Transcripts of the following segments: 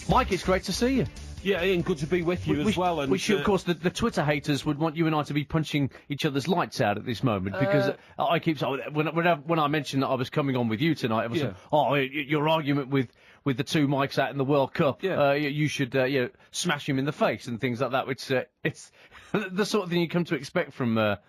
Mike, it's great to see you. Yeah, Ian, good to be with you as well. And we should, of course, the Twitter haters would want you and I to be punching each other's lights out at this moment, because I keep saying, when I mentioned that I was coming on with you tonight, I was saying, your argument with the two Mikes out in the World Cup, you should smash him in the face and things like that, which it's the sort of thing you come to expect from the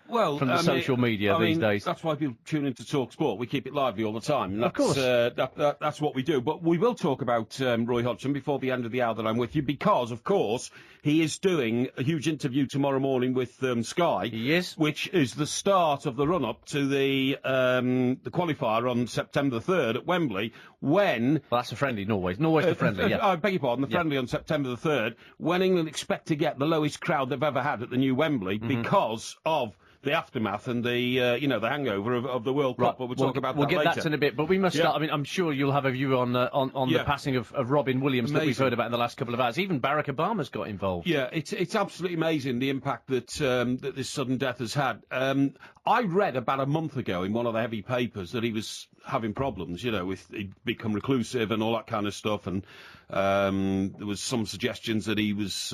social media these days. That's why people tune into Talk Sport. We keep it lively all the time. And of course. That's what we do. But we will talk about Roy Hodgson before the end of the hour that I'm with you, because, of course, he is doing a huge interview tomorrow morning with Sky. He is. Which is the start of the run-up to the qualifier on September 3rd at Wembley, when... Well, that's a friendly, Norway's the friendly, yeah. I beg your pardon, the friendly on September the 3rd, when England expect to get the lowest crowd they've ever had at the new Wembley because of the aftermath and the hangover of the World Cup. Right. But we'll talk about that later. We'll get that in a bit, but we must start. I mean, I'm sure you'll have a view on the passing of Robin Williams that we've heard about in the last couple of hours. Even Barack Obama's got involved. Yeah, it's absolutely amazing the impact that that this sudden death has had. I read about a month ago in one of the heavy papers that he was having problems, with he'd become reclusive and all that kind of stuff, and there was some suggestions that he was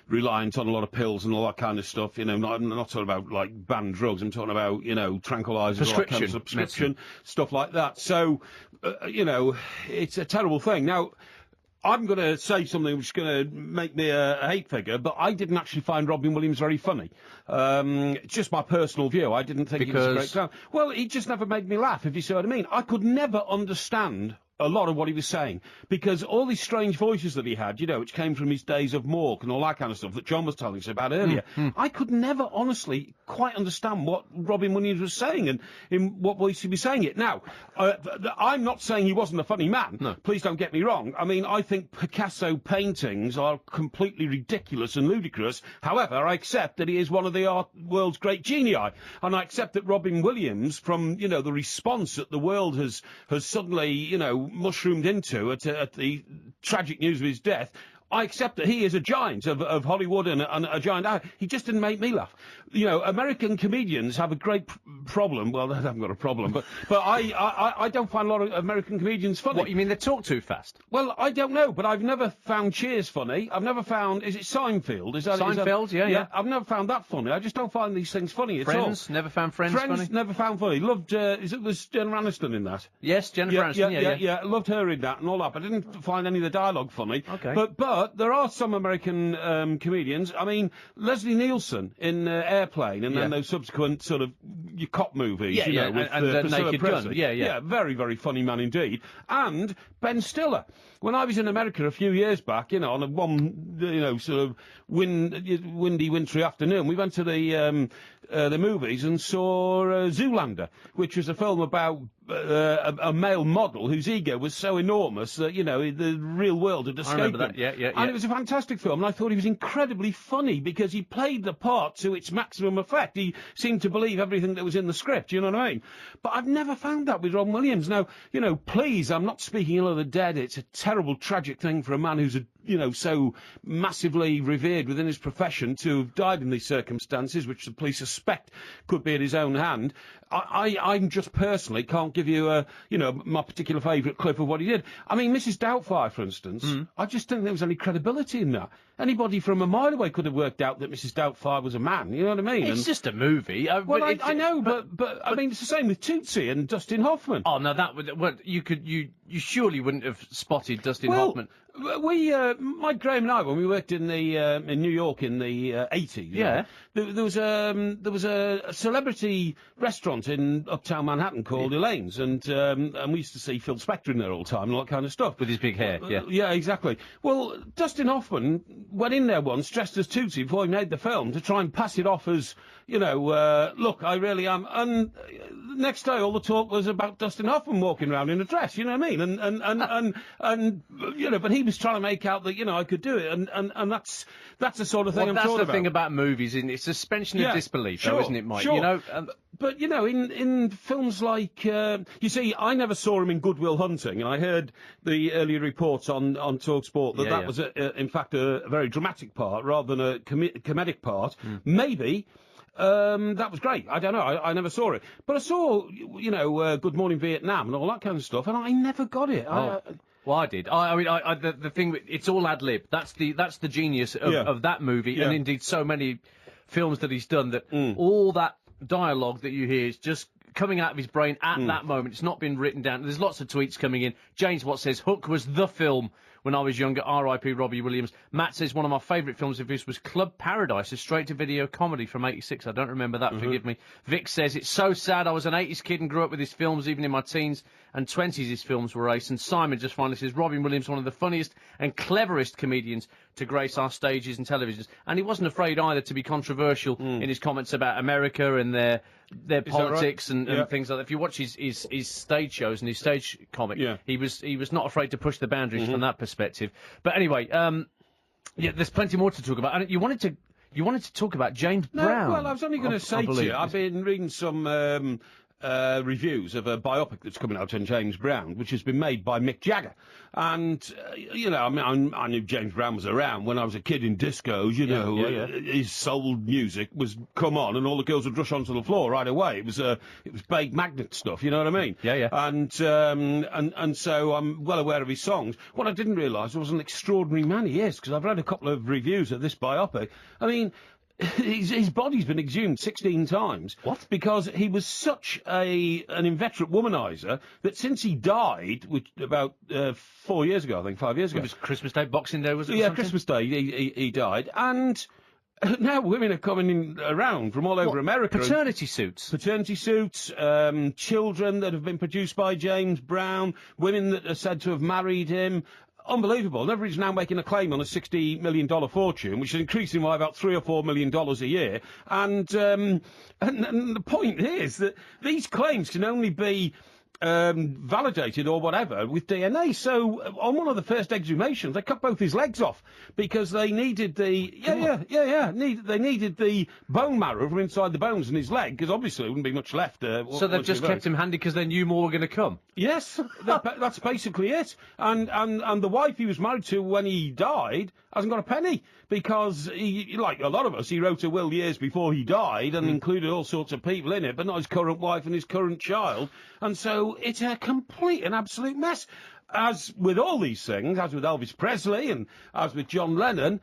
reliant on a lot of pills and all that kind of stuff. I'm not talking about like banned drugs. I'm talking about tranquilizers, prescription stuff like that. So it's a terrible thing. Now, I'm going to say something which is going to make me a hate figure, but I didn't actually find Robin Williams very funny. It's just my personal view. I didn't think he was a great clown. Well, he just never made me laugh, if you see what I mean. I could never understand a lot of what he was saying, because all these strange voices that he had, which came from his days of Mork and all that kind of stuff that John was telling us about earlier, I could never honestly quite understand what Robin Williams was saying and in what voice he was saying it. Now, I'm not saying he wasn't a funny man. No. Please don't get me wrong. I mean, I think Picasso paintings are completely ridiculous and ludicrous. However, I accept that he is one of the world's great genii, and I accept that Robin Williams, from the response that the world has suddenly mushroomed into at the tragic news of his death, I accept that he is a giant of Hollywood and a giant. He just didn't make me laugh. American comedians have a great problem. Well, they haven't got a problem, but I don't find a lot of American comedians funny. What, you mean they talk too fast? Well, I don't know, but I've never found Cheers funny. I've never found... Is it Seinfeld? Seinfeld, yeah. I've never found that funny. I just don't find these things funny at all. Friends? Never found Friends funny? Friends, never found funny. Loved... was Jennifer Aniston in that? Yes, Jennifer Aniston, yeah. Loved her in that and all that, but I didn't find any of the dialogue funny. Okay. But there are some American comedians. I mean, Leslie Nielsen in Airplane, and then those subsequent sort of cop movies, with Naked Gun. Yeah, very, very funny man indeed. And Ben Stiller. When I was in America a few years back, on a sort of windy, wintry afternoon, we went to the movies and saw Zoolander, which was a film about a male model whose ego was so enormous that, the real world had escaped him. I remember that, yeah. And it was a fantastic film, and I thought he was incredibly funny because he played the part to its maximum effect. He seemed to believe everything that was in the script, you know what I mean? But I've never found that with Robin Williams. Now, please, I'm not speaking ill of the dead. It's a terrible, tragic thing for a man who's so massively revered within his profession to have died in these circumstances, which the police suspect could be at his own hand. I just personally can't give you my particular favourite clip of what he did. I mean, Mrs. Doubtfire, for instance, I just don't think there was any credibility in that. Anybody from a mile away could have worked out that Mrs. Doubtfire was a man, you know what I mean? It's just a movie. I know, but I mean, it's the same with Tootsie and Dustin Hoffman. Oh, no, that would... Well, you surely wouldn't have spotted Dustin Hoffman. Mike Graham and I, when we worked in New York in the 80s, there was a celebrity restaurant in Uptown Manhattan called Elaine's, and we used to see Phil Spector in there all the time and all that kind of stuff. With his big hair, yeah, exactly. Well, Dustin Hoffman went in there once dressed as Tootsie before he made the film to try and pass it off as, look, I really am. And next day all the talk was about Dustin Hoffman walking around in a dress, you know what I mean? And but he was trying to make out that, I could do it, and that's the sort of thing I'm talking about. That's the thing about movies, isn't it? It's suspension of disbelief, though, isn't it, Mike? Sure. But, in films like, you see, I never saw him in Good Will Hunting, and I heard the earlier reports on TalkSport that was, in fact, a very dramatic part rather than a comedic part. Maybe... that was great. I don't know. I never saw it. But I saw, Good Morning Vietnam and all that kind of stuff, and I never got it. Well, I did. I mean, the thing, it's all ad lib. That's the genius of that movie, and indeed so many films that he's done. That all that dialogue that you hear is just coming out of his brain at that moment. It's not been written down. There's lots of tweets coming in. James Watt says Hook was the film when I was younger. R.I.P. Robbie Williams. Matt says one of my favourite films of his was Club Paradise, a straight-to-video comedy from '86. I don't remember that, forgive me. Vic says, it's so sad. I was an 80s kid and grew up with his films. Even in my teens and 20s, his films were ace. And Simon just finally says, Robin Williams, one of the funniest and cleverest comedians to grace our stages and televisions. And he wasn't afraid either to be controversial in his comments about America and their politics and things like that. If you watch his stage shows and his stage comic, he was not afraid to push the boundaries from that perspective. But anyway, there's plenty more to talk about. And you wanted to talk about James Brown. Well, I was only going to say to you, I've been reading some reviews of a biopic that's coming out on James Brown, which has been made by Mick Jagger. And, I mean, I knew James Brown was around when I was a kid in discos, his soul music was come on and all the girls would rush onto the floor right away. It was big magnet stuff, you know what I mean? Yeah. And so I'm well aware of his songs. What I didn't realise was an extraordinary man he is, because I've read a couple of reviews of this biopic. I mean, his body's been exhumed 16 times. What? Because he was such an inveterate womanizer that since he died, which about 4 years ago, I think, 5 years ago. It was Christmas Day, Boxing Day, was it? Yeah, Christmas Day, he died. And now women are coming around from all over America. Paternity suits, children that have been produced by James Brown, women that are said to have married him. Unbelievable. And everybody's now making a claim on a $60 million fortune, which is increasing by about $3 or $4 million a year. And the point is that these claims can only be validated or whatever with DNA. So on one of the first exhumations, they cut both his legs off because they needed they needed the bone marrow from inside the bones in his leg, because obviously there wouldn't be much left. So they've just kept him handy because they knew more were going to come. Yes, that's basically it. And the wife he was married to when he died hasn't got a penny, because he, like a lot of us, he wrote a will years before he died and included all sorts of people in it, but not his current wife and his current child. And so it's a complete and absolute mess. As with all these things, as with Elvis Presley and as with John Lennon,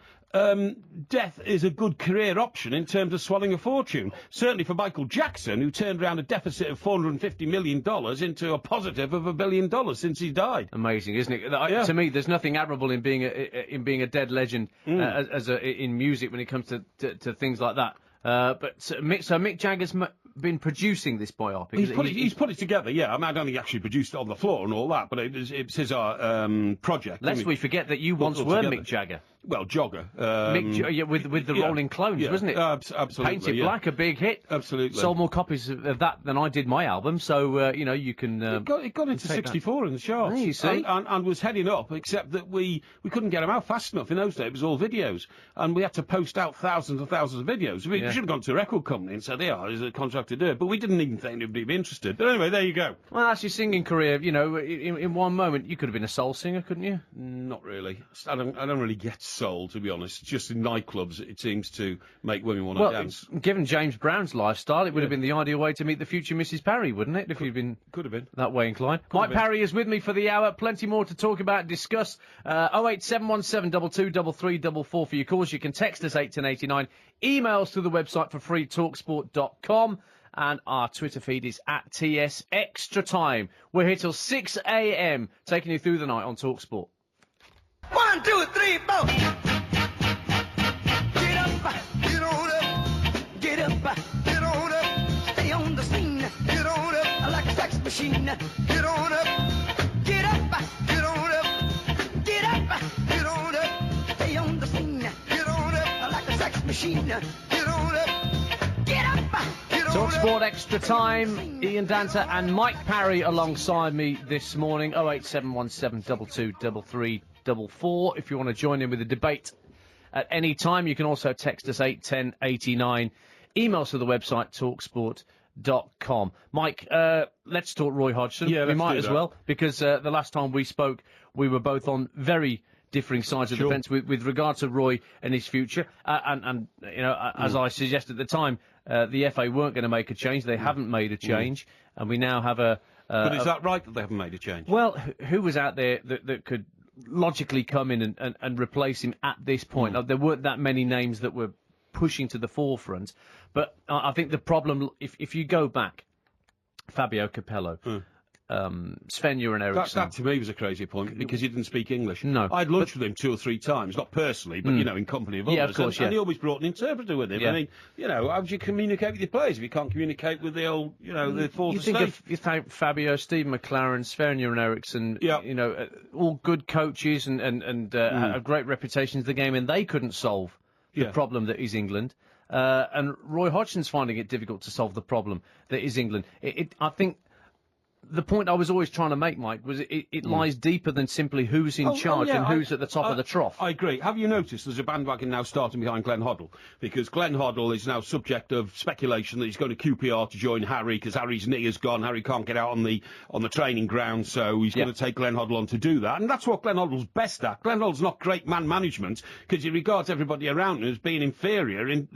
death is a good career option in terms of swallowing a fortune. Certainly for Michael Jackson, who turned around a deficit of $450 million into a positive of $1 billion since he died. Amazing, isn't it? To me, there's nothing admirable in being a dead legend in music when it comes to things like that. But Mick Jagger's been producing this biopic. He's put it together, yeah. I mean, I don't think he actually produced it on the floor and all that, but it was his project. Lest we forget that you once were Mick Jagger. Well, Jogger. With the Rolling Clones, wasn't it? Absolutely. Painted Black, a big hit. Absolutely. Sold more copies of that than I did my album, so, you can... It got into 64 in the charts. You see. And was heading up, except that we couldn't get them out fast enough. In those days, it was all videos. And we had to post out thousands and thousands of videos. We should have gone to a record company and said, there's a contract to do it. But we didn't even think anybody would be interested. But anyway, there you go. Well, that's your singing career. In one moment, you could have been a soul singer, couldn't you? Not really. I don't really get soul, to be honest. Just in nightclubs, it seems to make women want to dance. Given James Brown's lifestyle, it would have been the ideal way to meet the future Mrs. Parry, wouldn't it? If you'd been that way inclined. Mike Parry is with me for the hour. Plenty more to talk about and discuss. 08717 223344 for your calls. You can text us 81089. Emails to the website for free, talksport.com. And our Twitter feed is at TS Extra Time. We're here till 6 a.m. taking you through the night on TalkSport. 1, 2, 3, 4. Get up, get on up. Get up, get on up. Stay on the scene. Get on up like a sex machine. Get on up. Get up, get on up. Get up, get on up. Stay on the scene. Get on up like a sex machine. Get on up. Get up. TalkSport Extra Time, Ian Danter and Mike Parry alongside me this morning. 08717 223344 if you want to join in with the debate at any time. You can also text us 81089. Emails to the website talksport.com. Mike, let's talk Roy Hodgson. Yeah, we might as well, because the last time we spoke, we were both on very differing sides of the fence with regard to Roy and his future. As I suggested at the time, the FA weren't going to make a change. They haven't made a change, and we now have a But is that right that they haven't made a change? Well, who was out there that could logically come in and replace him at this point? There weren't that many names that were pushing to the forefront, but I think the problem, if you go back, Fabio Capello, Sven-Göran Eriksson. That to me was a crazy point because he didn't speak English. No. I had lunch with him 2 or 3 times, not personally, but, in company of others. Yeah, of course, and he always brought an interpreter with him. Yeah. I mean, how do you communicate with your players if you can't communicate with the old, the fourth estate? You think Fabio, Steve McLaren, Sven-Göran Eriksson, all good coaches and have great reputations of the game, and they couldn't solve the problem that is England. And Roy Hodgson's finding it difficult to solve the problem that is England. I think the point I was always trying to make, Mike, was it lies deeper than simply who's in charge and who's at the top of the trough. I agree. Have you noticed there's a bandwagon now starting behind Glenn Hoddle? Because Glenn Hoddle is now subject of speculation that he's going to QPR to join Harry because Harry's knee is gone. Harry can't get out on the training ground, so he's going to take Glenn Hoddle on to do that. And that's what Glenn Hoddle's best at. Glenn Hoddle's not great man management because he regards everybody around him as being inferior in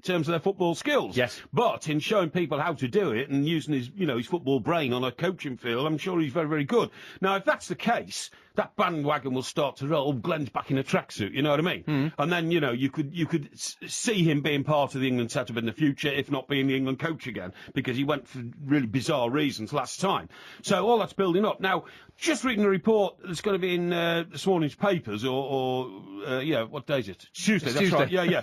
terms of their football skills. Yes. But in showing people how to do it and using his football brain on a coaching field, I'm sure he's very, very good. Now, if that's the case, that bandwagon will start to roll. Glenn's back in a tracksuit, you know what I mean? And then, you could see him being part of the England setup in the future, if not being the England coach again, because he went for really bizarre reasons last time. So all that's building up. Now, just reading a report that's going to be in this morning's papers, what day is it? Tuesday, that's right. Yeah.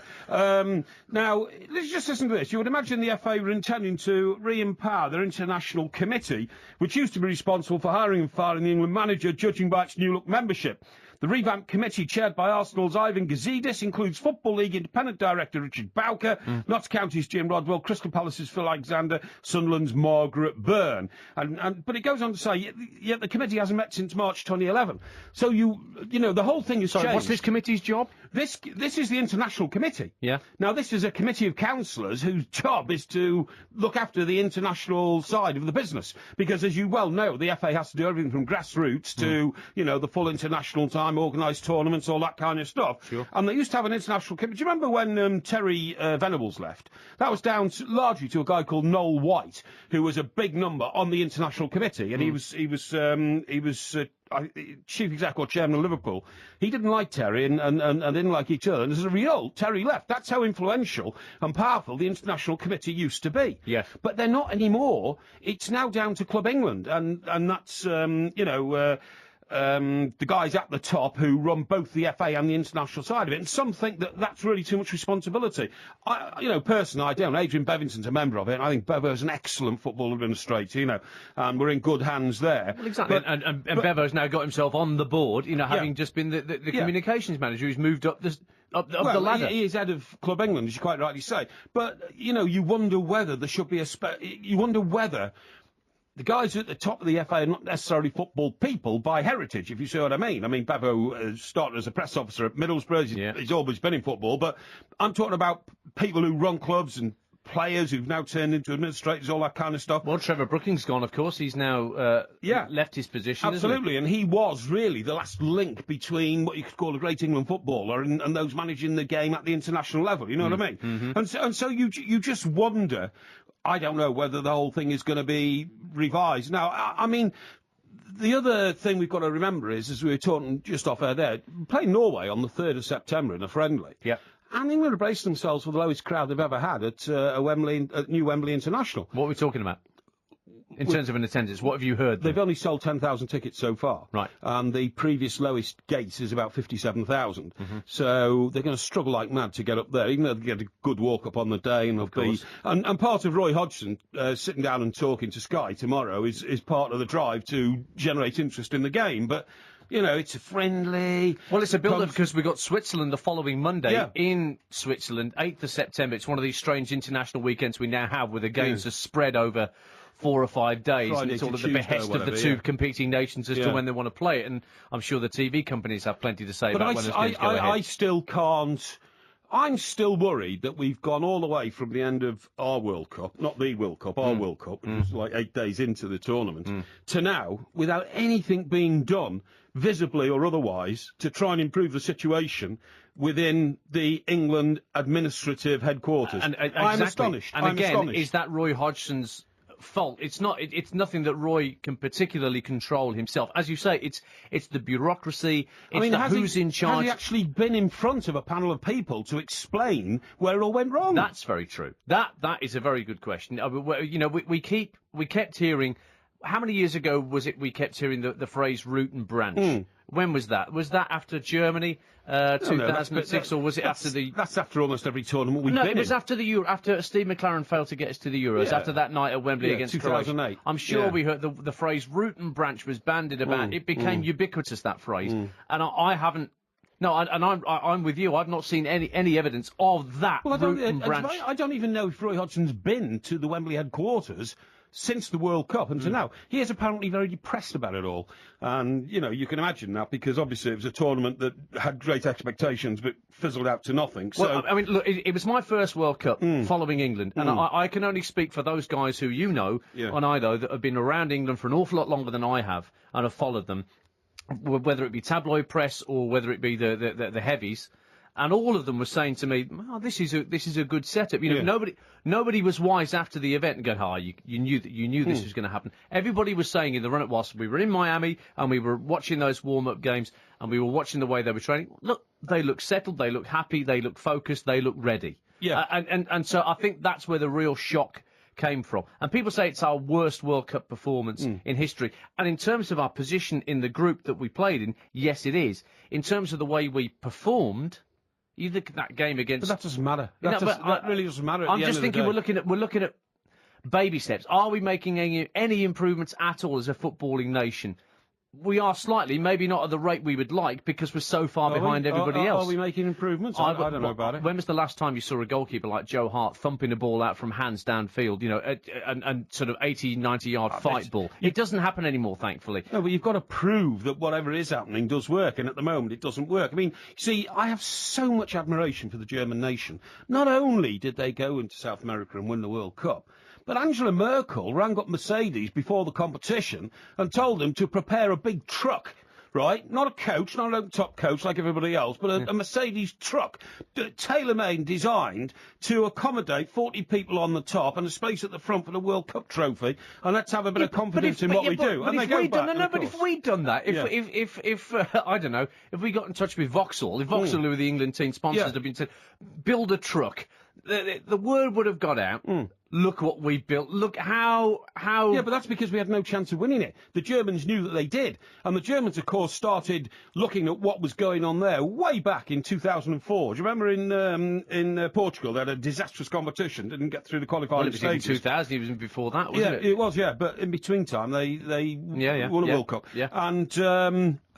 Now, let's just listen to this. You would imagine the FA were intending to re-empower their international committee, which used to be responsible for hiring and firing the England manager, judging by its new-look membership. The revamped committee, chaired by Arsenal's Ivan Gazidis, includes Football League Independent Director Richard Bowker, Notts County's Jim Rodwell, Crystal Palace's Phil Alexander, Sunderland's Margaret Byrne. But it goes on to say, yet the committee hasn't met since March 2011. So the whole thing is changed. What's this committee's job? This is the International Committee. Yeah. Now, this is a committee of councillors whose job is to look after the international side of the business. Because, as you well know, the FA has to do everything from grassroots to, the full international time, organised tournaments, all that kind of stuff. Sure. And they used to have an international committee. Do you remember when Terry Venables left? That was down largely to a guy called Noel White, who was a big number on the international committee. And he was chief exec or chairman of Liverpool. He didn't like Terry and didn't like each other. And as a result, Terry left. That's how influential and powerful the International Committee used to be. Yeah. But they're not anymore. It's now down to Club England. And that's, the guys at the top who run both the FA and the international side of it. And some think that that's really too much responsibility. Personally, I don't. Adrian Bevinson's a member of it, and I think Bevo's an excellent football administrator, and we're in good hands there. Well, exactly. And Bevo's now got himself on the board, having just been the communications manager who's moved up the ladder. He is head of Club England, as you quite rightly say. But, you wonder whether there should be you wonder whether the guys at the top of the FA are not necessarily football people by heritage, if you see what I mean. I mean, Bevo started as a press officer at Middlesbrough. He's always been in football. But I'm talking about people who run clubs and players who've now turned into administrators, all that kind of stuff. Well, Trevor Brooking's gone, of course. He's now left his position, absolutely, isn't he? And he was really the last link between what you could call a great England footballer and those managing the game at the international level, you know what I mean? Mm-hmm. And so you just wonder, I don't know whether the whole thing is going to be revised. Now, I mean, the other thing we've got to remember is, as we were talking just off air there, playing Norway on the 3rd of September in a friendly. Yeah. And England have braced themselves for the lowest crowd they've ever had at New Wembley International. What are we talking about? In terms of an attendance, what have you heard? They've only sold 10,000 tickets so far. Right. And the previous lowest gate is about 57,000. Mm-hmm. So they're going to struggle like mad to get up there, even though they get a good walk up on the day. And, and part of Roy Hodgson sitting down and talking to Sky tomorrow is part of the drive to generate interest in the game. But it's a friendly. Well, it's a build-up because we've got Switzerland the following Monday in Switzerland, 8th of September. It's one of these strange international weekends we now have where the games are spread over 4 or 5 days, Friday and it's all at the Tuesday behest of the two competing nations as to when they want to play it. And I'm sure the TV companies have plenty to say about when those games go ahead. I still can't. I'm still worried that we've gone all the way from the end of our World Cup, not the World Cup, our World Cup, which was like 8 days into the tournament, to now, without anything being done, visibly or otherwise, to try and improve the situation within the England administrative headquarters. Exactly. I'm astonished. And again, is that Roy Hodgson's fault. It's not. It's nothing that Roy can particularly control himself. As you say, it's the bureaucracy. It's who's in charge. Has he actually been in front of a panel of people to explain where it all went wrong? That's very true. That is a very good question. We kept hearing. How many years ago was it we kept hearing the phrase root and branch? When was that? Was that after Germany, 2006, or was it after the... That's after almost every tournament we've been in. No, it was after the Euro, after Steve McLaren failed to get us to the Euros, after that night at Wembley against 2008. Croatia. I'm sure we heard the phrase root and branch was bandied about. It became ubiquitous, that phrase. And I haven't... No, I'm with you. I've not seen any evidence of that root and branch. I don't even know if Roy Hodgson's been to the Wembley headquarters since the World Cup until now. He is apparently very depressed about it all. And, you can imagine that, because obviously it was a tournament that had great expectations but fizzled out to nothing. So, well, I mean, look, it was my first World Cup following England, and I can only speak for those guys who and I know, that have been around England for an awful lot longer than I have and have followed them, whether it be tabloid press or whether it be the heavies. And all of them were saying to me, "Oh, this is a good setup." Nobody was wise after the event and going, you knew this was going to happen." Everybody was saying in the run-up, whilst we were in Miami and we were watching those warm-up games and we were watching the way they were training, look, they look settled, they look happy, they look focused, they look ready. Yeah. And so I think that's where the real shock came from. And people say it's our worst World Cup performance in history. And in terms of our position in the group that we played in, yes, it is. In terms of the way we performed. You look at that game against... But that doesn't matter. That really doesn't matter. I'm just thinking we're looking at baby steps. Are we making any improvements at all as a footballing nation? We are slightly, maybe not at the rate we would like, because we're so far behind everybody else. Are we making improvements? I don't know about it. When was the last time you saw a goalkeeper like Joe Hart thumping a ball out from hands downfield, and sort of 80, 90-yard fight ball? It doesn't happen anymore, thankfully. No, but you've got to prove that whatever is happening does work, and at the moment it doesn't work. I mean, see, I have so much admiration for the German nation. Not only did they go into South America and win the World Cup, but Angela Merkel rang up Mercedes before the competition and told them to prepare a big truck, right? Not a coach, not an open-top coach like everybody else, but a Mercedes truck, tailor-made and designed to accommodate 40 people on the top and a space at the front for the World Cup trophy, and let's have a bit of confidence in what we do. But if we'd done that, if I don't know, if we got in touch with Vauxhall, if Vauxhall, who were the England team sponsors, had been said, build a truck, the word would have got out. Look what we built. Look how... Yeah, but that's because we had no chance of winning it. The Germans knew that they did. And the Germans, of course, started looking at what was going on there way back in 2004. Do you remember in Portugal, they had a disastrous competition, didn't get through the qualifying stages? It was in 2000, it was before that, wasn't it? Yeah, it was, yeah. But in between time, they won a World Cup. Yeah.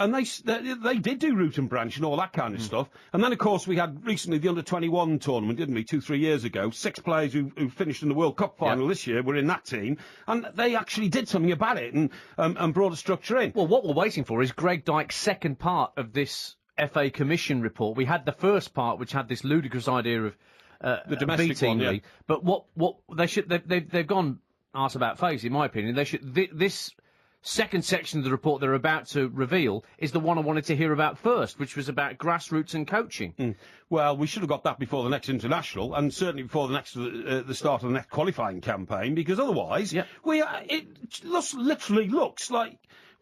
And they did do root and branch and all that kind of stuff. And then, of course, we had recently the Under-21 tournament, didn't we, 2-3 years ago. 6 players who finished in the World Cup final this year were in that team. And they actually did something about it and brought a structure in. Well, what we're waiting for is Greg Dyke's second part of this FA Commission report. We had the first part, which had this ludicrous idea of the domestic B-team one, league. But what they should... They've gone arse about face, in my opinion. They should... This second section of the report they're about to reveal is the one I wanted to hear about first, which was about grassroots and coaching. Well, we should have got that before the next international, and certainly before the start of the next qualifying campaign, because otherwise, it literally looks like,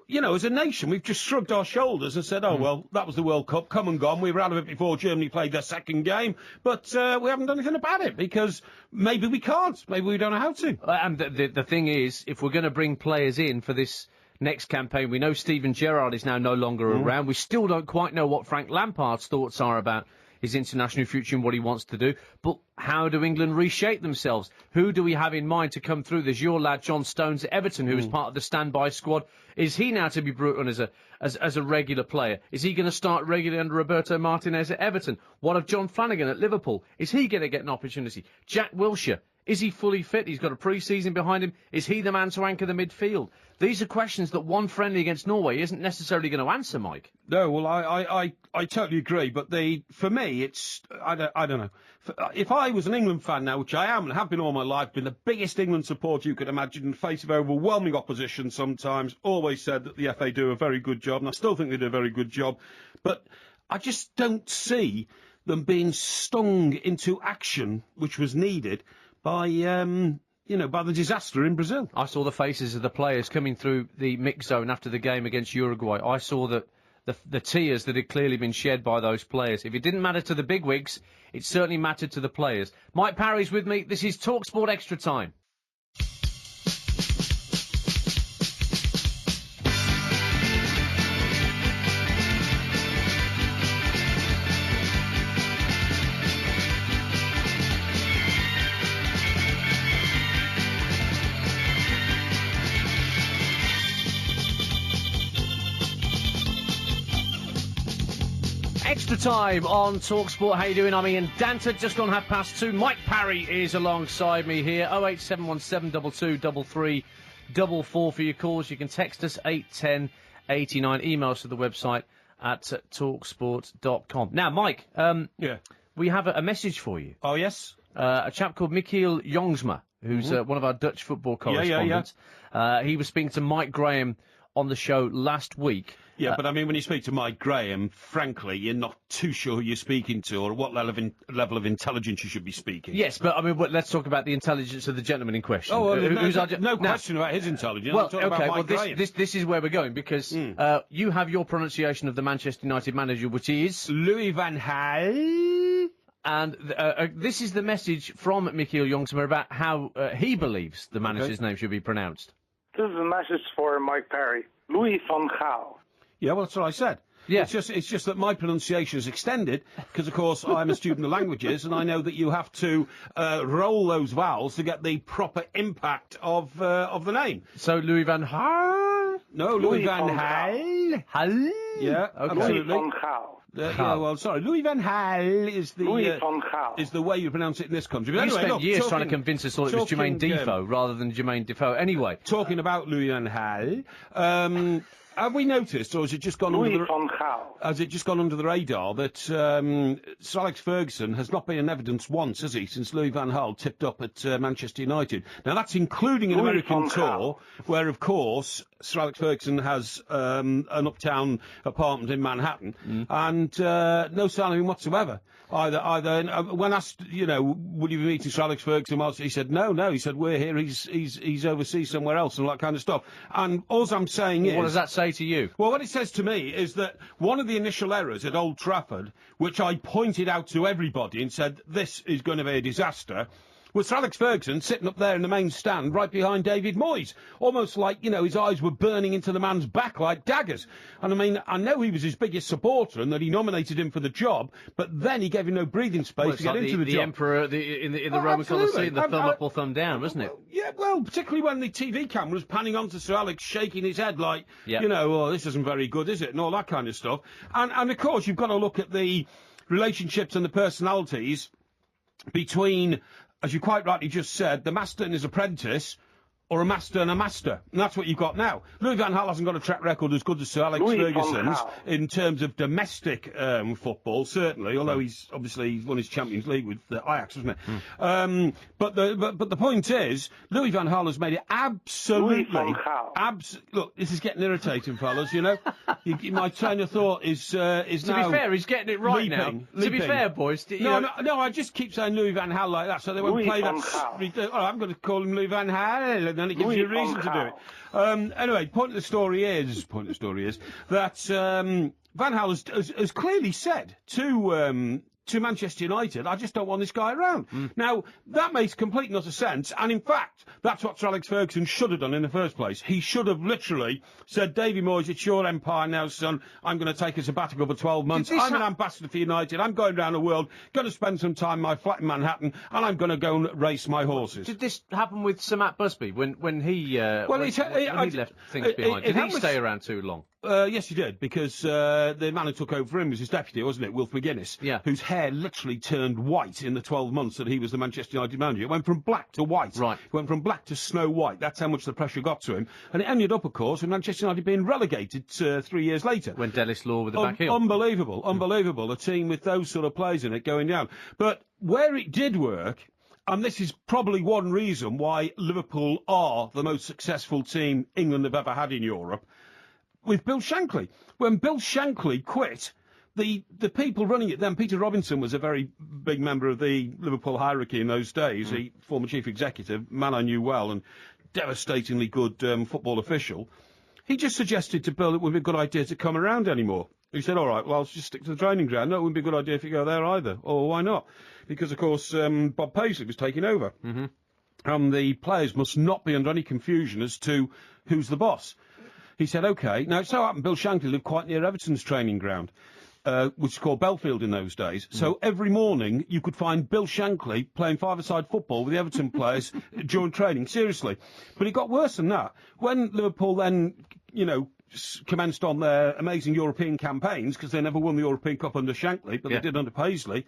as a nation, we've just shrugged our shoulders and said, well, that was the World Cup, come and gone. We were out of it before Germany played their second game, but we haven't done anything about it, because maybe we can't. Maybe we don't know how to. And the thing is, if we're going to bring players in for this next campaign, we know Steven Gerrard is now no longer around. We still don't quite know what Frank Lampard's thoughts are about his international future and what he wants to do. But how do England reshape themselves? Who do we have in mind to come through? There's your lad, John Stones at Everton, who is part of the standby squad. Is he now to be brought on as a regular player? Is he going to start regularly under Roberto Martinez at Everton? What of John Flanagan at Liverpool? Is he going to get an opportunity? Jack Wilshere, is he fully fit? He's got a pre-season behind him. Is he the man to anchor the midfield? These are questions that one friendly against Norway isn't necessarily going to answer, Mike. No, well, I totally agree. But for me, it's I don't know. If I was an England fan now, which I am and have been all my life, been the biggest England supporter you could imagine, in the face of overwhelming opposition sometimes, always said that the FA do a very good job, and I still think they do a very good job. But I just don't see them being stung into action, which was needed by by the disaster in Brazil. I saw the faces of the players coming through the mix zone after the game against Uruguay. I saw that the tears that had clearly been shed by those players. If it didn't matter to the bigwigs, it certainly mattered to the players. Mike Parry's with me. This is TalkSport Extra Time. Extra time on TalkSport. How you doing? I'm Ian Danter. Just gone 2:30. Mike Parry is alongside me here. 08717 223344 for your calls. You can text us 81089. Emails to the website at talksport.com. Now, Mike, we have a message for you. Oh, yes? A chap called Michiel Jongsma, who's one of our Dutch football correspondents. He was speaking to Mike Graham on the show last week. Yeah, but I mean, when you speak to Mike Graham, frankly, you're not too sure who you're speaking to or what level of intelligence you should be speaking. Yes, but I mean, let's talk about the intelligence of the gentleman in question. Oh, well, no question about his intelligence. Well, I'm talking about Mike Graham. This is where we're going, because you have your pronunciation of the Manchester United manager, which is Louis van Gaal. And this is the message from Michiel Jongsma about how he believes the manager's name should be pronounced. This is a message for Mike Parry. Louis van Gaal. Yeah, well, that's what I said. Yeah. It's just that my pronunciation is extended because, of course, I'm a student of languages and I know that you have to roll those vowels to get the proper impact of the name. So Louis van Gaal? No, Louis van Gaal. Gaal? Yeah, okay. Absolutely. Louis van Gaal. Yeah, well, sorry. Louis van Gaal is the Louis van Gaal. is the way you pronounce it in this country. But You anyway, spent years trying to convince us all it was Jermaine Defoe rather than Jermaine Defoe. Anyway. Talking about Louis van Gaal, have we noticed, or has it just gone Louis van Gaal. Has it just gone under the radar that Sir Alex Ferguson has not been in evidence once, has he, since Louis van Gaal tipped up at Manchester United? Now, that's including an American tour, where, of course, Sir Alex Ferguson has an uptown apartment in Manhattan, and no sign of him whatsoever. Either when asked, would you be meeting Sir Alex Ferguson? He said no. He said we're here. He's overseas somewhere else and all that kind of stuff. And all I'm saying is, what does that say to you? Well, what it says to me is that one of the initial errors at Old Trafford, which I pointed out to everybody and said this is going to be a disaster, was Sir Alex Ferguson sitting up there in the main stand right behind David Moyes, almost like, his eyes were burning into the man's back like daggers. And I mean, I know he was his biggest supporter and that he nominated him for the job, but then he gave him no breathing space to get into the job. The emperor in the Roman Colosseum, the thumb up or thumb down, wasn't it? Yeah, well, particularly when the TV camera was panning on to Sir Alex shaking his head like, this isn't very good, is it? And all that kind of stuff. And of course, you've got to look at the relationships and the personalities between, as you quite rightly just said, the master and his apprentice, or a master and a master. And that's what you've got now. Louis van Gaal hasn't got a track record as good as Sir Alex Ferguson's in terms of domestic football, certainly, although he's obviously won his Champions League with Ajax, hasn't it? But the point is, Louis van Gaal has made it absolutely... Look, this is getting irritating, fellas, my train of thought is now... To be fair, he's getting it right now. To be fair, boys... No, I just keep saying Louis van Gaal like that, so they won't play that... All right, I'm going to call him Louis van Gaal, then it gives you a reason to do it. Anyway, point of the story is that Van Gaal has clearly said to Manchester United, I just don't want this guy around. Now, that makes complete and utter sense, and in fact, that's what Sir Alex Ferguson should have done in the first place. He should have literally said, Davy Moyes, it's your empire now, son. I'm going to take a sabbatical for 12 months. I'm an ambassador for United. I'm going around the world, going to spend some time in my flat in Manhattan, and I'm going to go and race my horses. Did this happen with Sir Matt Busby when he left things behind? Did he stay around too long? Yes, he did, because the man who took over for him was his deputy, wasn't it, Wilf McGuinness, whose hair literally turned white in the 12 months that he was the Manchester United manager. It went from black to white. Right. It went from black to snow white. That's how much the pressure got to him. And it ended up, of course, with Manchester United being relegated 3 years later. When Dennis Law with the back heel. Unbelievable. A team with those sort of players in it going down. But where it did work... And this is probably one reason why Liverpool are the most successful team England have ever had in Europe, with Bill Shankly. When Bill Shankly quit, the people running it then, Peter Robinson was a very big member of the Liverpool hierarchy in those days, the former chief executive, man I knew well, and devastatingly good football official. He just suggested to Bill it wouldn't be a good idea to come around anymore. He said, all right, well, I'll just stick to the training ground. No, it wouldn't be a good idea if you go there either. Or why not? Because, of course, Bob Paisley was taking over. And the players must not be under any confusion as to who's the boss. He said, OK. Now, it so happened Bill Shankly lived quite near Everton's training ground, which is called Belfield in those days. So every morning you could find Bill Shankly playing five-a-side football with the Everton players during training. Seriously. But it got worse than that. When Liverpool then, commenced on their amazing European campaigns, because they never won the European Cup under Shankly, but they did under Paisley,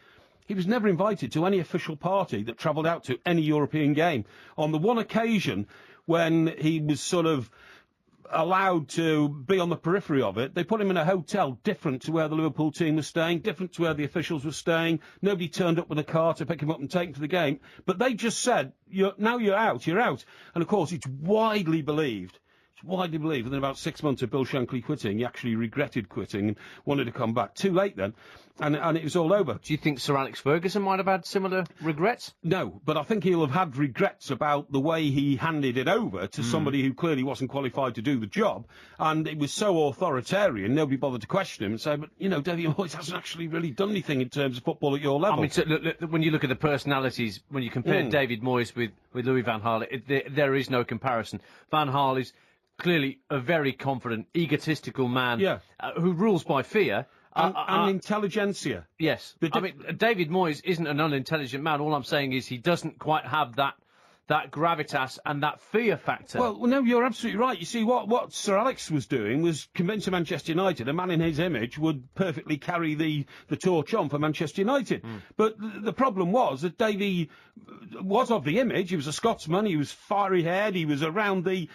he was never invited to any official party that travelled out to any European game. On the one occasion when he was sort of allowed to be on the periphery of it, they put him in a hotel different to where the Liverpool team was staying, different to where the officials were staying. Nobody turned up with a car to pick him up and take him to the game. But they just said, now you're out. And, of course, it's widely believed, within about 6 months of Bill Shankly quitting, he actually regretted quitting and wanted to come back. Too late then, and it was all over. Do you think Sir Alex Ferguson might have had similar regrets? No, but I think he'll have had regrets about the way he handed it over to somebody who clearly wasn't qualified to do the job, and it was so authoritarian, nobody bothered to question him and say, but, David Moyes hasn't actually really done anything in terms of football at your level. I mean, so, look, when you look at the personalities, when you compare David Moyes with Louis van Gaal, there is no comparison. Van Gaal is clearly a very confident, egotistical man who rules by fear. And intelligentsia. Yes. I mean, David Moyes isn't an unintelligent man. All I'm saying is he doesn't quite have that gravitas and that fear factor. Well, no, you're absolutely right. You see, what Sir Alex was doing was convincing Manchester United a man in his image would perfectly carry the torch on for Manchester United. But the problem was that Davy was of the image. He was a Scotsman. He was fiery-haired. He was around the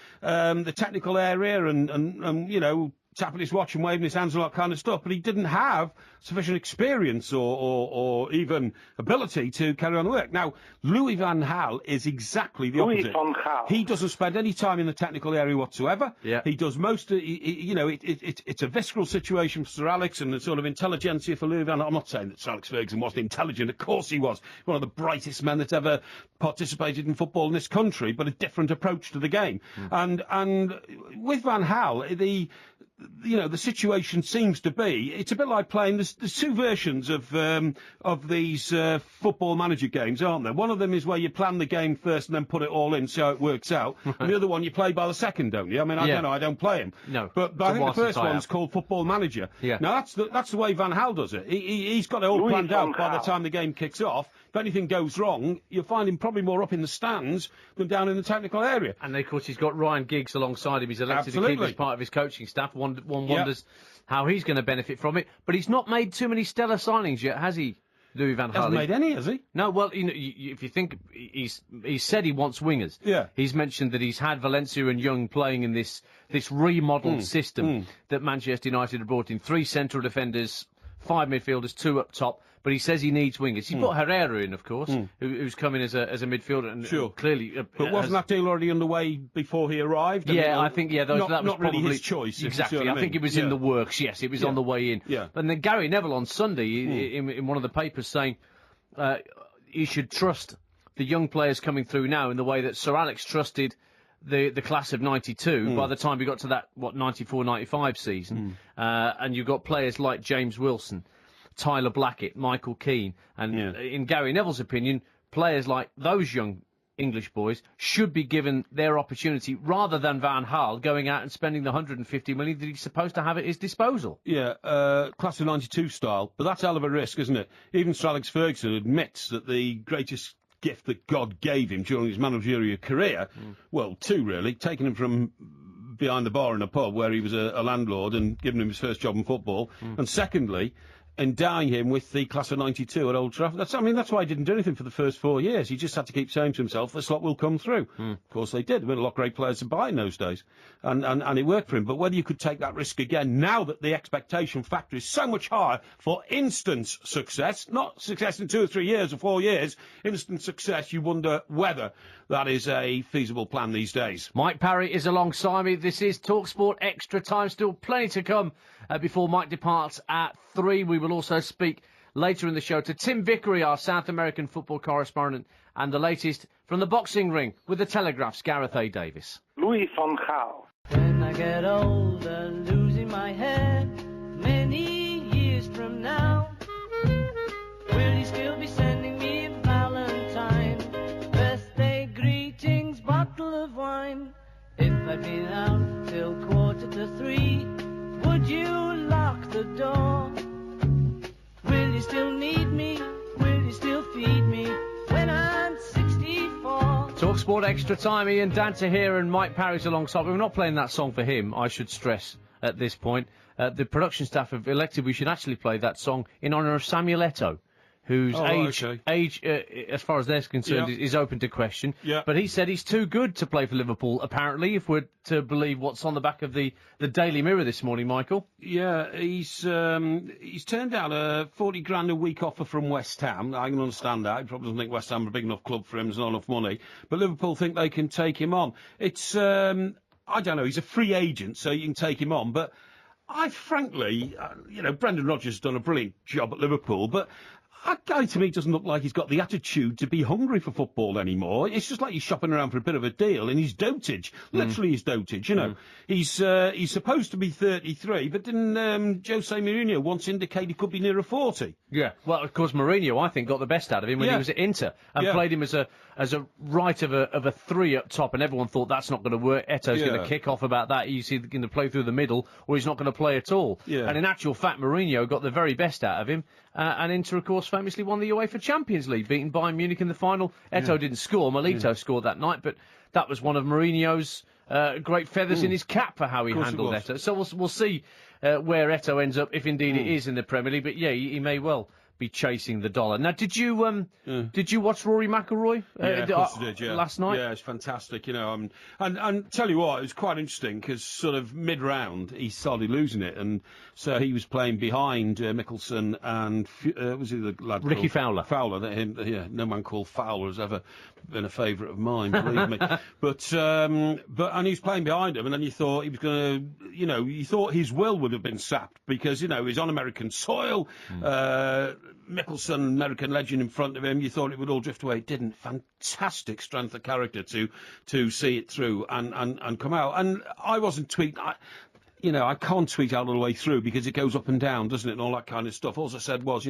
technical area and tapping his watch and waving his hands and all that kind of stuff, but he didn't have sufficient experience or even ability to carry on the work. Now, Louis van Gaal is exactly the opposite. Louis van Gaal. He doesn't spend any time in the technical area whatsoever. Yeah. He does most of, it's a visceral situation for Sir Alex and a sort of intelligentsia for Louis van Gaal. I'm not saying that Sir Alex Ferguson wasn't intelligent. Of course he was. One of the brightest men that's ever participated in football in this country, but a different approach to the game. And with Van Gaal, the situation seems to be, it's a bit like playing, there's two versions of these football manager games, aren't there? One of them is where you plan the game first and then put it all in, see how it works out. And the other one you play by the second, don't you? I mean, I don't know, I don't play him. No. But I think the first one's called Football Manager. Yeah. Now, that's the way Van Gaal does it. He's got it all planned out by the time the game kicks off. If anything goes wrong, you'll find him probably more up in the stands than down in the technical area. And, of course, he's got Ryan Giggs alongside him. He's elected to keep as part of his coaching staff. One wonders how he's going to benefit from it. But he's not made too many stellar signings yet, has he, Louis van Gaal? Hasn't made any, has he? No, well, if you think, he's said he wants wingers. Yeah. He's mentioned that he's had Valencia and Young playing in this remodelled system that Manchester United have brought in. 3 central defenders, 5 midfielders, 2 up top. But he says he needs wingers. He's put Herrera in, of course, who's come in as a midfielder. And clearly. But wasn't that deal already underway before he arrived? I think that was not probably really his choice. Exactly. I think it was in the works. Yes, it was on the way in. Yeah. And then Gary Neville on Sunday in one of the papers saying he should trust the young players coming through now in the way that Sir Alex trusted the class of 92 by the time we got to that 94-95 season. And you've got players like James Wilson, Tyler Blackett, Michael Keane, and in Gary Neville's opinion, players like those young English boys should be given their opportunity rather than Van Gaal going out and spending the 150 million that he's supposed to have at his disposal. Yeah, class of 92 style, but that's a hell of a risk, isn't it? Even Sir Alex Ferguson admits that the greatest gift that God gave him during his managerial career, well, 2 really, taking him from behind the bar in a pub where he was a landlord and giving him his first job in football, and secondly, endowing him with the class of 92 at Old Trafford. That's why he didn't do anything for the first 4 years. He just had to keep saying to himself, this lot will come through. Of course they did. There were a lot of great players to buy in those days. And it worked for him. But whether you could take that risk again, now that the expectation factor is so much higher for instant success, not success in 2 or 3 years or 4 years, instant success, you wonder whether that is a feasible plan these days. Mike Parry is alongside me. This is TalkSport Extra Time. Still plenty to come before Mike departs at 3. We will also speak later in the show to Tim Vickery, our South American football correspondent, and the latest from the boxing ring with the Telegraph's Gareth A. Davis. Louis van Gaal. When I get older, losing my head, many years from now, will you still be sending me a Valentine? Birthday greetings, bottle of wine. If I'd been out till 2:45, would you lock the door? Will you still need me? Will you still feed me when I'm 64? TalkSport Extra Time. Ian Danter here and Mike Parry's alongside. We're not playing that song for him, I should stress at this point. The production staff have elected we should actually play that song in honour of Samuel Eto'o, whose age, as far as they're concerned, is open to question. Yeah. But he said he's too good to play for Liverpool, apparently, if we're to believe what's on the back of the Daily Mirror this morning, Michael. Yeah, he's turned down a 40 grand a week offer from West Ham. I can understand that. He probably doesn't think West Ham are a big enough club for him. There's not enough money. But Liverpool think they can take him on. It's, I don't know, he's a free agent, so you can take him on. But I frankly, Brendan Rodgers has done a brilliant job at Liverpool, but that guy, to me, doesn't look like he's got the attitude to be hungry for football anymore. It's just like he's shopping around for a bit of a deal in his dotage. Literally his dotage, you know. He's supposed to be 33, but didn't Jose Mourinho once indicate he could be nearer 40? Yeah. Well, of course, Mourinho, I think, got the best out of him when he was at Inter and played him as a right of a 3 up top, and everyone thought that's not going to work. Eto's going to kick off about that. He's either going to play through the middle or he's not going to play at all. Yeah. And in actual fact, Mourinho got the very best out of him. And Inter, of course, famously won the UEFA Champions League, beating Bayern Munich in the final. Eto'o didn't score. Milito scored that night, but that was one of Mourinho's great feathers in his cap for how he handled Eto'o. So we'll see where Eto'o ends up, if indeed it is in the Premier League. But yeah, he may well be chasing the dollar. Now, did you watch Rory McIlroy last night? Yeah, it's fantastic, and tell you what, it was quite interesting because sort of mid-round he started losing it, and so he was playing behind Mickelson and was he the lad Ricky Fowler? No man called Fowler has ever been a favourite of mine, believe me. But and he was playing behind him, and then you thought he was going to, you thought his will would have been sapped because he was on American soil. Mickelson, American legend, in front of him. You thought it would all drift away. It didn't. Fantastic strength of character to see it through and come out. And I wasn't tweeting. I can't tweet out all the way through because it goes up and down, doesn't it, and all that kind of stuff. All I said was,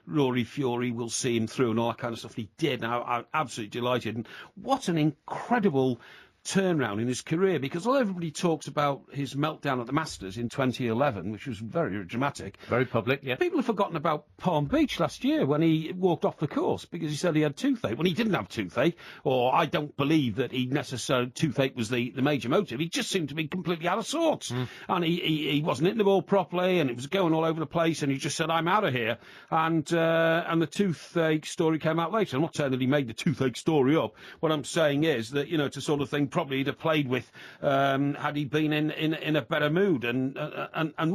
Rory Fury will see him through and all that kind of stuff. And he did, and I'm absolutely delighted. And what an incredible turnaround in his career, because although everybody talks about his meltdown at the Masters in 2011, which was very dramatic, very public, people have forgotten about Palm Beach last year when he walked off the course because he said he had toothache. Well, he didn't have toothache, or I don't believe that he necessarily toothache was the major motive. He just seemed to be completely out of sorts, and he wasn't hitting the ball properly, and it was going all over the place, and he just said, "I'm out of here." And the toothache story came out later. I'm not saying that he made the toothache story up. What I'm saying is that it's a sort of thing probably he'd have played with had he been in a better mood. And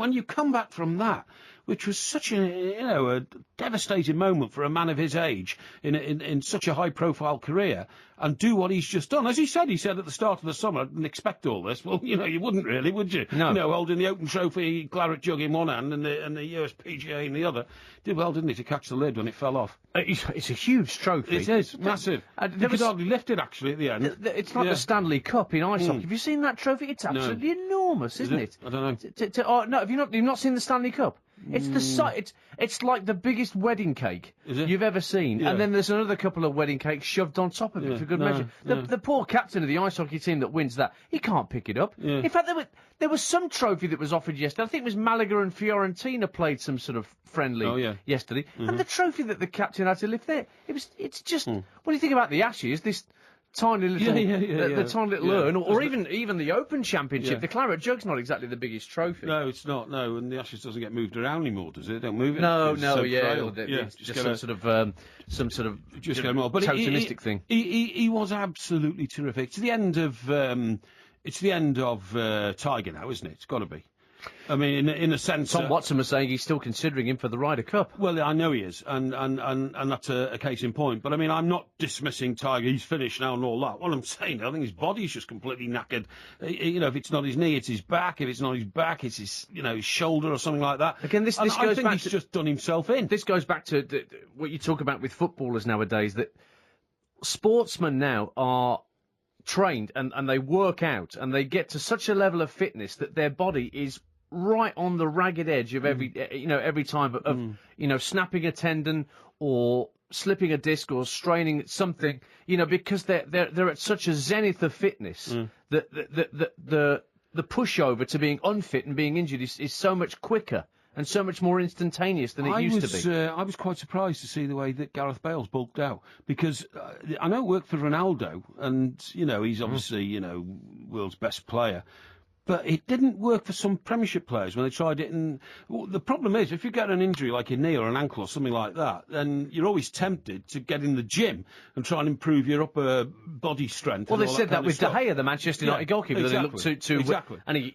when you come back from that, which was such a devastating moment for a man of his age in such a high-profile career, and do what he's just done. As he said at the start of the summer, I didn't expect all this. Well, you wouldn't really, would you? No. Holding the Open Trophy claret jug in one hand and the USPGA in the other. Did well, didn't he, to catch the lid when it fell off? It's a huge trophy. It is, massive. You could hardly lift it, actually, at the end. It's like the Stanley Cup in ice hockey. Have you seen that trophy? It's absolutely enormous, isn't it? I don't know. No, have you not seen the Stanley Cup? It's the size. It's like the biggest wedding cake you've ever seen, and then there's another couple of wedding cakes shoved on top of it for good measure. The poor captain of the ice hockey team that wins that, he can't pick it up. In fact, there was some trophy that was offered yesterday. I think it was Malaga and Fiorentina played some sort of friendly yesterday, and the trophy that the captain had to lift there, it's just when you think about the Ashes, this tiny little, the tiny little urn, or even the Open Championship. The claret jug's not exactly the biggest trophy. No, it's not. No, and the Ashes doesn't get moved around anymore, does it? They don't move it. No, it's just some sort of totemistic thing. He was absolutely terrific. It's the end of Tiger now, isn't it? It's got to be. I mean, in a sense... Tom Watson was saying he's still considering him for the Ryder Cup. Well, I know he is, and that's a case in point. But, I mean, I'm not dismissing Tiger. He's finished now and all that. What I'm saying, I think his body's just completely knackered. If it's not his knee, it's his back. If it's not his back, it's his, his shoulder or something like that. Again, this goes I think back he's just done himself in. This goes back to what you talk about with footballers nowadays, that sportsmen now are trained and they work out and they get to such a level of fitness that their body is right on the ragged edge of every time of snapping a tendon or slipping a disc or straining something, because they're at such a zenith of fitness that the pushover to being unfit and being injured is so much quicker and so much more instantaneous than it used to be. I was quite surprised to see the way that Gareth Bale's bulked out, because I know it worked for Ronaldo, and, he's obviously, world's best player. But it didn't work for some Premiership players when they tried it. And the problem is, if you get an injury like a knee or an ankle or something like that, then you're always tempted to get in the gym and try and improve your upper body strength. Well, they said that with De Gea, the Manchester United goalkeeper. Exactly. That he looked too and he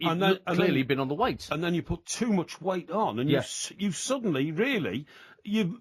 clearly been on the weight. And then you put too much weight on, and you suddenly really... You've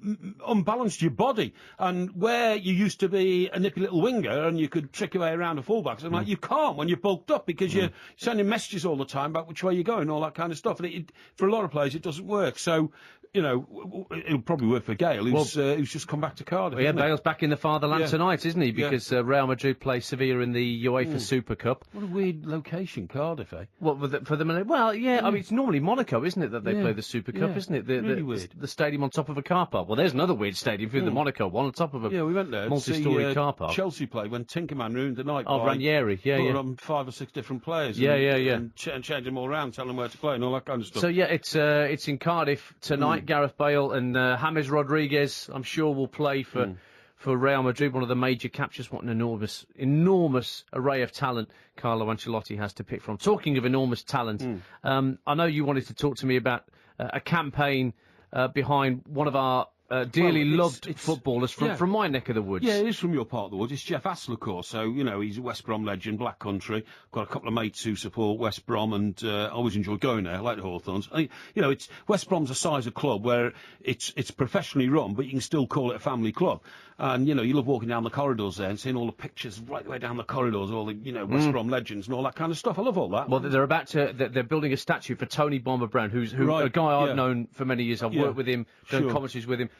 unbalanced your body, and where you used to be a nippy little winger and you could trick your way around a fullback, so you can't when you're bulked up, because you're sending messages all the time about which way you're going, all that kind of stuff. And for a lot of players, it doesn't work. So, it'll probably work for Gale, who's just come back to Cardiff. Yeah, Bale's back in the fatherland tonight, isn't he? Because Real Madrid play Sevilla in the UEFA Super Cup. What a weird location, Cardiff, eh? Well, for them, I mean, it's normally Monaco, isn't it, that they play the Super Cup, isn't it? Really weird. The stadium on top of a car park. Well, there's another weird stadium for the Monaco one on top of a we went there multi-storey car park. Chelsea played when Tinkerman ruined the night. Oh, Ranieri, putting on 5 or 6 different players. And changing them all around, telling them where to play and all that kind of stuff. So it's in Cardiff tonight. Gareth Bale and James Rodriguez, I'm sure, will play for Real Madrid, one of the major captures. What an enormous array of talent Carlo Ancelotti has to pick from. Talking of enormous talent, I know you wanted to talk to me about a campaign behind one of our dearly loved footballers from my neck of the woods. Yeah, it is from your part of the woods. It's Jeff Astle, of course. So, he's a West Brom legend, Black Country. Got a couple of mates who support West Brom, and I always enjoy going there. I like the Hawthorns. It's West Brom's a size of club where it's professionally run, but you can still call it a family club. And, you love walking down the corridors there and seeing all the pictures right the way down the corridors, all the, West Brom legends and all that kind of stuff. I love all that. Well, they're building a statue for Tony Bomber Brown, who's a guy I've known for many years. I've worked with him, done commentaries with him.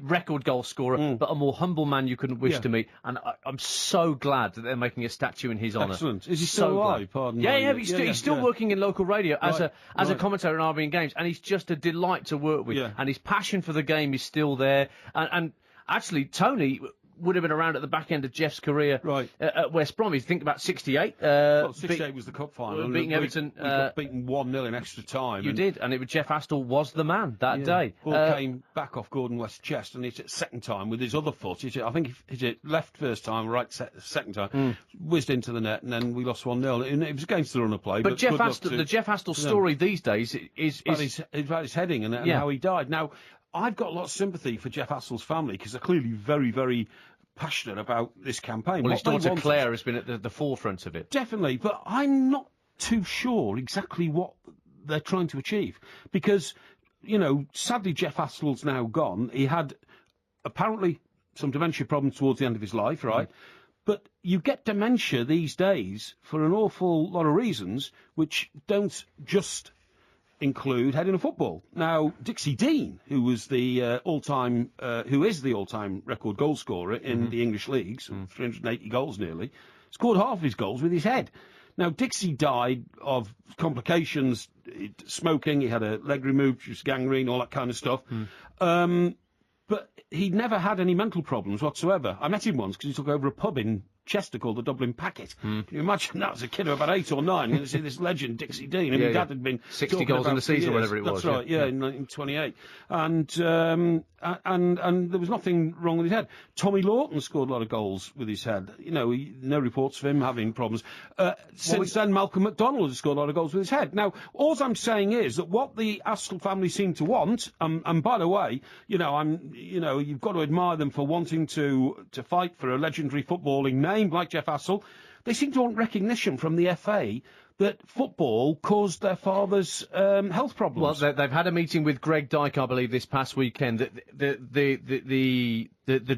Record goal scorer, but a more humble man you couldn't wish to meet. And I'm so glad that they're making a statue in his honour. Excellent. Is he still alive? Pardon me. Yeah, he's still working in local radio as a commentator in RBN Games, and he's just a delight to work with. And his passion for the game is still there. And actually, Tony would have been around at the back end of Jeff's career at West Brom. You think about 68. 68 was the cup final. Beating Everton. We got beaten 1-0 in extra time. You did, and Jeff Astle was the man that day. Ball came back off Gordon West's chest, and hit it second time with his other foot. I think he hit it left first time, right second time. Whizzed into the net, and then we lost 1-0. And it was against the run of play. But Jeff Astle, the Jeff Astle story these days is about his heading and how he died. Now, I've got a lot of sympathy for Jeff Astle's family, because they're clearly very, very passionate about this campaign. Well, his daughter Claire has been at the forefront of it. Definitely, but I'm not too sure exactly what they're trying to achieve, because, sadly Jeff Astle's now gone. He had apparently some dementia problems towards the end of his life, right? But you get dementia these days for an awful lot of reasons, which don't just include heading a football. Now, Dixie Dean, who is the all-time record goal scorer in the English leagues, 380 goals nearly, scored half of his goals with his head. Now, Dixie died of complications, smoking, he had a leg removed, which was gangrene, all that kind of stuff. But he'd never had any mental problems whatsoever. I met him once because he took over a pub in Chester called the Dublin Packet. Can you imagine that as a kid of about 8 or 9? You're going to see this legend, Dixie Dean. And his dad had been 60 goals in the season, whatever it was. That's right, in 1928. And there was nothing wrong with his head. Tommy Lawton scored a lot of goals with his head. No reports of him having problems. Since then, Malcolm McDonald has scored a lot of goals with his head. Now, all I'm saying is that what the Astle family seem to want, and by the way, you've got to admire them for wanting to fight for a legendary footballing name like Jeff Astle. They seem to want recognition from the FA that football caused their father's health problems. Well, they've had a meeting with Greg Dyke, I believe, this past weekend. The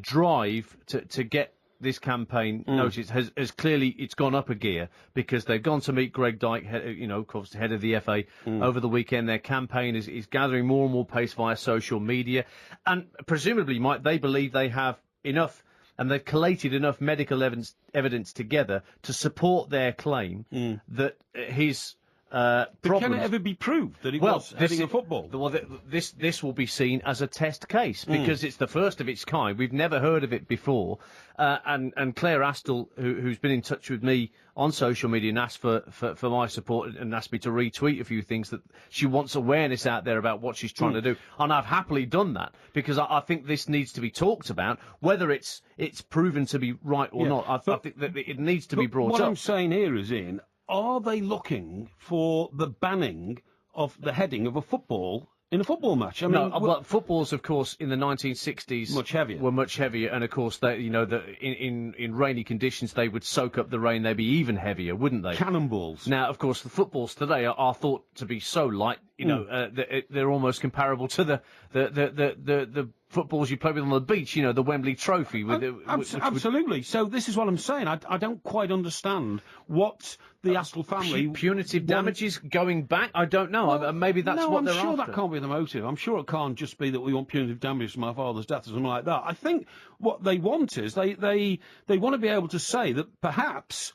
drive to get this campaign noticed has clearly it's gone up a gear because they've gone to meet Greg Dyke, of course, head of the FA over the weekend. Their campaign is gathering more and more pace via social media, and presumably, they believe they have enough. And they've collated enough medical evidence together to support their claim that his but can it ever be proved that he was heading a football? Well, this will be seen as a test case because it's the first of its kind. We've never heard of it before. And Claire Astle, who's been in touch with me on social media and asked for my support and asked me to retweet a few things that she wants awareness out there about what she's trying to do. And I've happily done that because I think this needs to be talked about, whether it's proven to be right or not. I think that it needs to be brought up. What I'm saying here is, Ian, are they looking for the banning of the heading of a football in a football match? I mean, well, footballs, of course, in the 1960s were much heavier, and of course, in rainy conditions they would soak up the rain. They'd be even heavier, wouldn't they? Cannonballs. Now, of course, the footballs today are thought to be so light. They're almost comparable to the footballs you play with on the beach. The Wembley Trophy. Absolutely. So this is what I'm saying. I don't quite understand what the Astle family punitive damages going back. I don't know. Well, maybe that's what they're after. I'm sure that can't be the motive. I'm sure it can't just be that we want punitive damages for my father's death or something like that. I think what they want is they want to be able to say that perhaps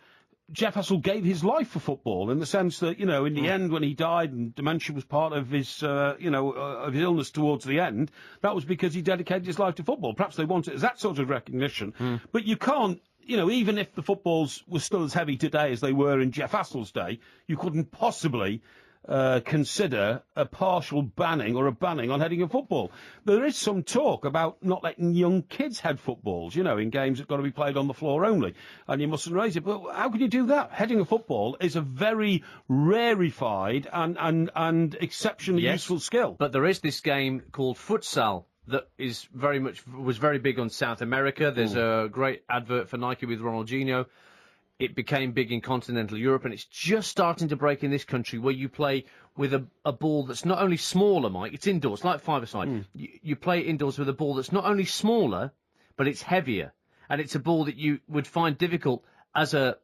Jeff Astle gave his life for football, in the sense that, in the end, when he died and dementia was part of his, of his illness towards the end, that was because he dedicated his life to football. Perhaps they want it as that sort of recognition. But you can't, even if the footballs were still as heavy today as they were in Jeff Astle's day, you couldn't possibly consider a partial banning or a banning on heading a football. There is some talk about not letting young kids head footballs, in games that got to be played on the floor only, and you mustn't raise it. But how can you do that? Heading a football is a very rarefied and exceptionally useful skill. But there is this game called futsal that was very big on South America. There's a great advert for Nike with Ronaldinho. It became big in continental Europe, and it's just starting to break in this country, where you play with a ball that's not only smaller, Mike, it's indoors, like five-a-side. You play indoors with a ball that's not only smaller, but it's heavier. And it's a ball that you would find difficult as a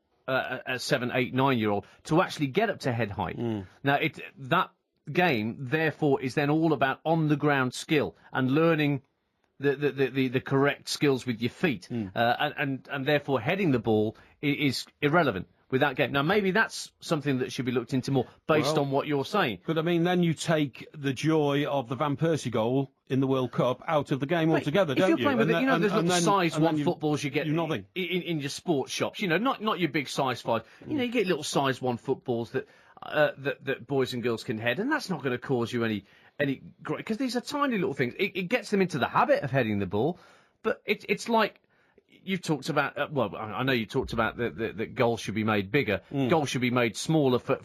7, 8, 9-year-old to actually get up to head height. Now, that game, therefore, is then all about on-the-ground skill and learning the correct skills with your feet, and therefore heading the ball is irrelevant with that game. Now, maybe that's something that should be looked into more, based on what you're saying. But, then you take the joy of the Van Persie goal in the World Cup out of the game altogether, don't you? If you're playing with it, there's little size 1 footballs you get nothing. In your sports shops, not your big size 5. You get little size 1 footballs that boys and girls can head, and that's not going to cause you any great, because these are tiny little things. It gets them into the habit of heading the ball, but it's like you've talked about. I know you talked about that goals should be made bigger. Goals should be made smaller for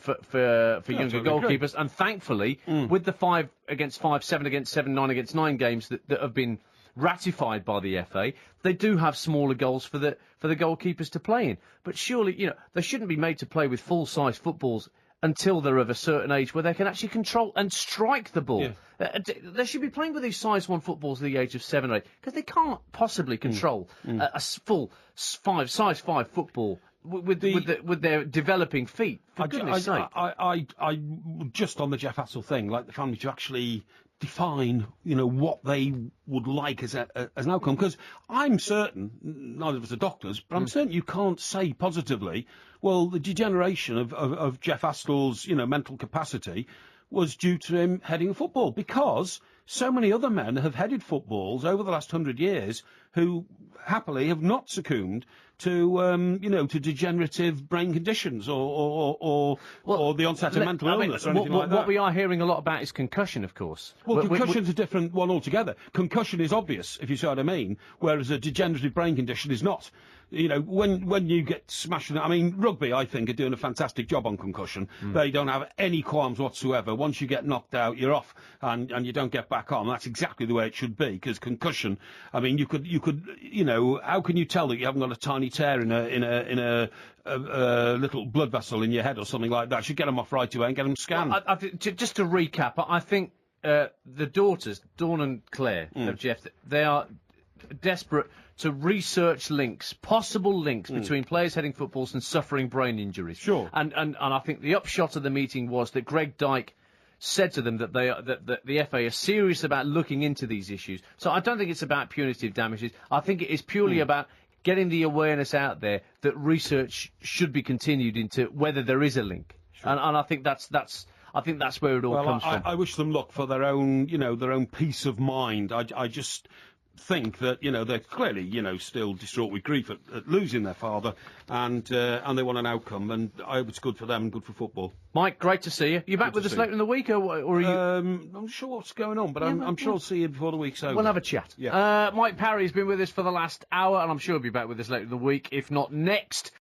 younger goalkeepers, and thankfully, with the 5 against 5, 7 against 7, 9 against 9 games that have been ratified by the FA, they do have smaller goals for the goalkeepers to play in. But surely, they shouldn't be made to play with full-size footballs until they're of a certain age where they can actually control and strike the ball. They should be playing with these size 1 footballs at the age of 7 or 8, because they can't possibly control a full size 5 football with their developing feet. For goodness sake. I just on the Jeff Astle thing, like the family to actually define, what they would like as an outcome. Because I'm certain, neither of us are doctors, but I'm certain you can't say positively, well, the degeneration of Jeff Astle's, mental capacity was due to him heading a football, because so many other men have headed footballs over the last 100 years who happily have not succumbed to, to degenerative brain conditions or the onset of mental illness or anything like that. What we are hearing a lot about is concussion, of course. Well, concussion's a different one altogether. Concussion is obvious, if you see what I mean, whereas a degenerative brain condition is not. You know, when you get smashed, I mean, rugby, I think, are doing a fantastic job on concussion. They don't have any qualms whatsoever. Once you get knocked out, you're off, and you don't get back on. That's exactly the way it should be, because concussion, I mean, you could, you know, how can you tell that you haven't got a tiny tear in a little blood vessel in your head or something like that? You should get them off right away and get them scanned. Well, just to recap, I think the daughters, Dawn and Claire of Jeff, they are desperate to research possible links between players heading footballs and suffering brain injuries. Sure. And I think the upshot of the meeting was that Greg Dyke said to them that the FA are serious about looking into these issues. So I don't think it's about punitive damages. I think it is purely about getting the awareness out there that research should be continued into whether there is a link. Sure. And I think that's where it all comes from. I wish them luck for their own, you know, their own peace of mind. I just think that, you know, they're clearly, you know, still distraught with grief at losing their father, and they want an outcome, and I hope it's good for them and good for football. Mike, great to see you. You back with us later in the week, or are you? I'm not sure what's going on, but I'm sure I'll see you before the week's over. We'll have a chat. Yeah. Mike Parry's been with us for the last hour, and I'm sure he'll be back with us later in the week, if not next.